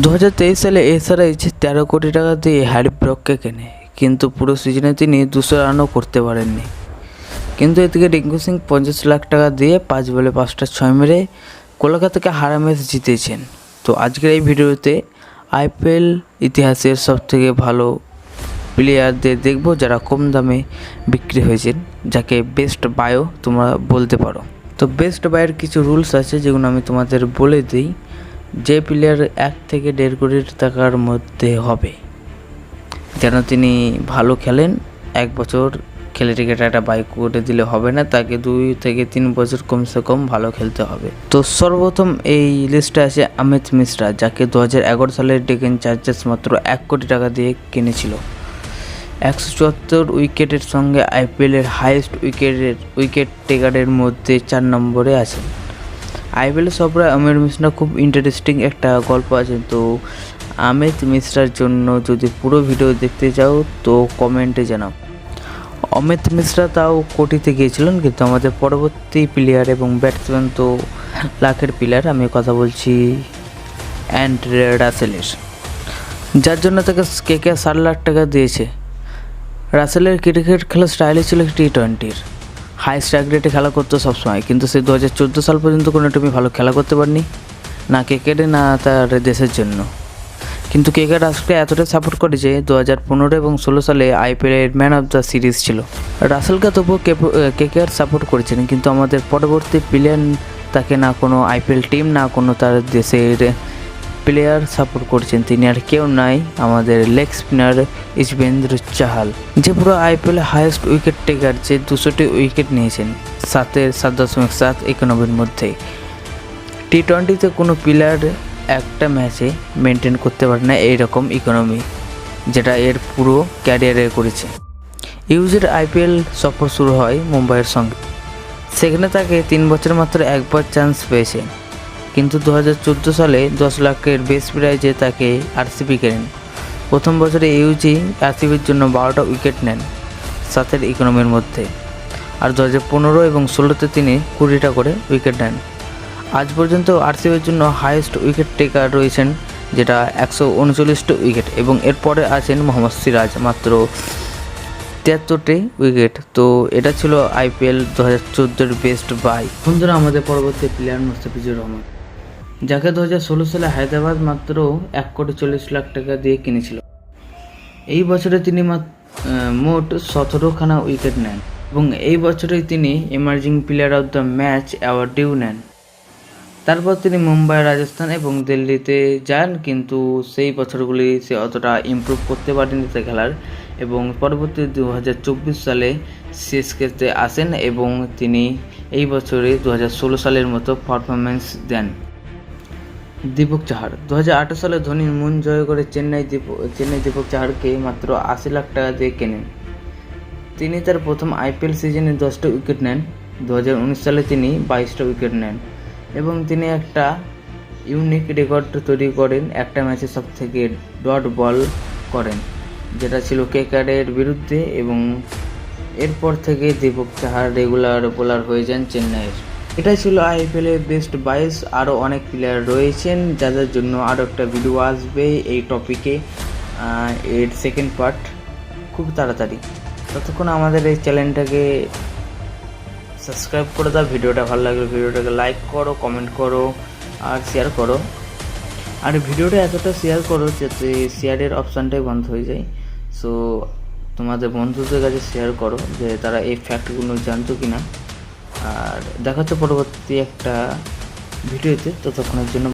2023 সালে এসআরএইচ 13 কোটি টাকা দিয়ে হ্যারি ব্রককে কেনে, কিন্তু পুরো সিজনে তিনি 200 রানও করতে পারেননি। কিন্তু এদিকে রিঙ্কু সিং 50 লাখ টাকা দিয়ে 5 বলে 5টা 6 মেরে কলকাতাকে হারা ম্যাচ জিতেছেন। তো আজকের এই ভিডিওতে আইপিএল ইতিহাসের সবথেকে ভালো প্লেয়ারদের দেখব যারা কম দামে বিক্রি হয়েছেন, যাকে বেস্ট বায়ও তোমরা বলতে পারো। তো বেস্ট বায়ের কিছু রুলস আছে যেগুলো আমি তোমাদের বলে দিই। যে প্লেয়ার 1 থেকে 1.5 কোটি টাকার মধ্যে হবে, যেন তিনি ভালো খেলেন, 1 বছর খেলে টিকে একটা বাই করে দিলে হবে না, তাকে 2 থেকে 3 বছর কমসে কম ভালো খেলতে হবে। তো সর্বপ্রথম এই লিস্টে আছে অমিত মিশ্রা, যাকে 2011 সালের ডেকেন চার্জার্স মাত্র 1 কোটি টাকা দিয়ে কিনেছিল। 174 উইকেটের সঙ্গে আইপিএলের হাইয়েস্ট উইকেট টেকারের মধ্যে 4 নম্বরে আছেন। আইপিএল সবরা অমিত মিশ্রা খুব ইন্টারেস্টিং একটা গল্প আছে। তো অমিত মিশ্রার জন্য যদি পুরো ভিডিও দেখতে চাও তো কমেন্টে জানাও। অমিত মিশ্রা তাও কোটিতে গিয়েছিলেন, কিন্তু আমাদের পরবর্তী প্লেয়ার এবং ব্যাটসম্যান তো লাখের প্লেয়ার, আমি কথা বলছি অ্যান্ড্রে রাসেলের, যার জন্য তাকে কেকেআর 7 লাখ টাকা দিয়েছে। রাসেলের ক্রিকেট খেলার স্টাইলই ছিল টি20-র, হাই স্ট্রাইক রেটে খেলা করতো সবসময়, কিন্তু সে 2014 সাল পর্যন্ত কোনো টিমই ভালো খেলা করতে পারেনি, না ক্রিকেটে না তার দেশের জন্য। কিন্তু কেকেআর রাসেলকে এতটাই সাপোর্ট করে যে 2015 এবং 16 সালে আইপিএলের ম্যান অফ দ্য সিরিজ ছিল। রাসেলকে তবুও কেকেআর সাপোর্ট করেছেন, কিন্তু আমাদের পরবর্তী প্লেয়ার তাকে না কোনো আইপিএল টিম না কোনো তার দেশের প্লেয়ার সাপোর্ট করছেন। তিনি আর কেউ নাই, আমাদের লেগ স্পিনার যুজবেন্দ্র চাহাল, যে পুরো আইপিএল হাইয়েস্ট উইকেট টেকার, যে 200টি উইকেট নিয়েছেন 7.7 ইকোনমির মধ্যে। টি20তে কোনো প্লেয়ার একটা ম্যাচে মেনটেন করতে পারে না এইরকম ইকোনমি, যেটা এর পুরো ক্যারিয়ারে করেছে। ইউজের আইপিএল সফর শুরু হয় মুম্বাইয়ের সঙ্গে, সেখানে তাকে 3 বছর মাত্র 1 বার চান্স পেয়েছে, কিন্তু 2014 সালে 10 লাখের বেস প্রাইজে তাকে আরসিবি কেনেন। প্রথম বছরে ইউজি আরসিবির জন্য 12টা উইকেট নেন 7 ইকোনমির মধ্যে, আর 2015 এবং 16তে তিনি 20টা করে উইকেট নেন। আজ পর্যন্ত আরসিবির জন্য হাইয়েস্ট উইকেট টেকার রয়েছেন, যেটা 139টি উইকেট, এবং এরপরে আছেন মোহাম্মদ সিরাজ মাত্র 73টি উইকেট। তো এটা ছিল আইপিএল 2014-এর বেস্ট বাই। বন্ধুরা, আমাদের পরবর্তী প্লেয়ার মুস্তাফিজুর রহমান, যাকে 2016 সালে হায়দ্রাবাদ মাত্র 1.40 কোটি টাকা দিয়ে কিনেছিল। এই বছরে তিনি মোট 17খানা উইকেট নেন, এবং এই বছরেই তিনি emerging player of the match অ্যাওয়ার্ডটিও নেন। তারপর তিনি মুম্বাই, রাজস্থান এবং দিল্লিতে যান, কিন্তু সেই বছরগুলি সে অতটা ইমপ্রুভ করতে পারেনি তার খেলার, এবং পরবর্তী 2024 সালে সিএসকেতে আসেন এবং তিনি এই বছরে 2016 সালের মতো পারফরমেন্স দেন। দীপক চাহার 2018 সালে ধোনির মন জয় করে চেন্নাই দীপক চাহারকে মাত্র 80 লাখ টাকা দিয়ে কেনেন। তিনি তার প্রথম আইপিএল সিজনে 10টা উইকেট নেন। 2019 সালে তিনি 22টা উইকেট নেন, এবং তিনি একটা ইউনিক রেকর্ড তৈরি করেন, একটা ম্যাচে সব থেকে ডট বল করেন, যেটা ছিল কেকেআরের বিরুদ্ধে, এবং এরপর থেকে দীপক চাহার রেগুলার বোলার হয়ে যান চেন্নাইয়ের। এটাই ছিল আইপিএলের বেস্ট বাইস। আরও অনেক প্লেয়ার রয়েছেন যাদের জন্য আরও একটা ভিডিও আসবে এই টপিকে, এর সেকেন্ড পার্ট খুব তাড়াতাড়ি। ততক্ষণ আমাদের এই চ্যানেলটাকে সাবস্ক্রাইব করে দাও। ভিডিওটা ভালো লাগলে ভিডিওটাকে লাইক করো, কমেন্ট করো আর শেয়ার করো। আর ভিডিওটা এতটা শেয়ার করো যাতে শেয়ারের অপশানটাই বন্ধ হয়ে যায়। সো তোমাদের বন্ধুদের কাছে শেয়ার করো যে তারা এই ফ্যাক্টগুলো জানতো কিনা। আর দেখা হচ্ছে পরবর্তী একটা ভিডিওতে, ততক্ষণের জন্য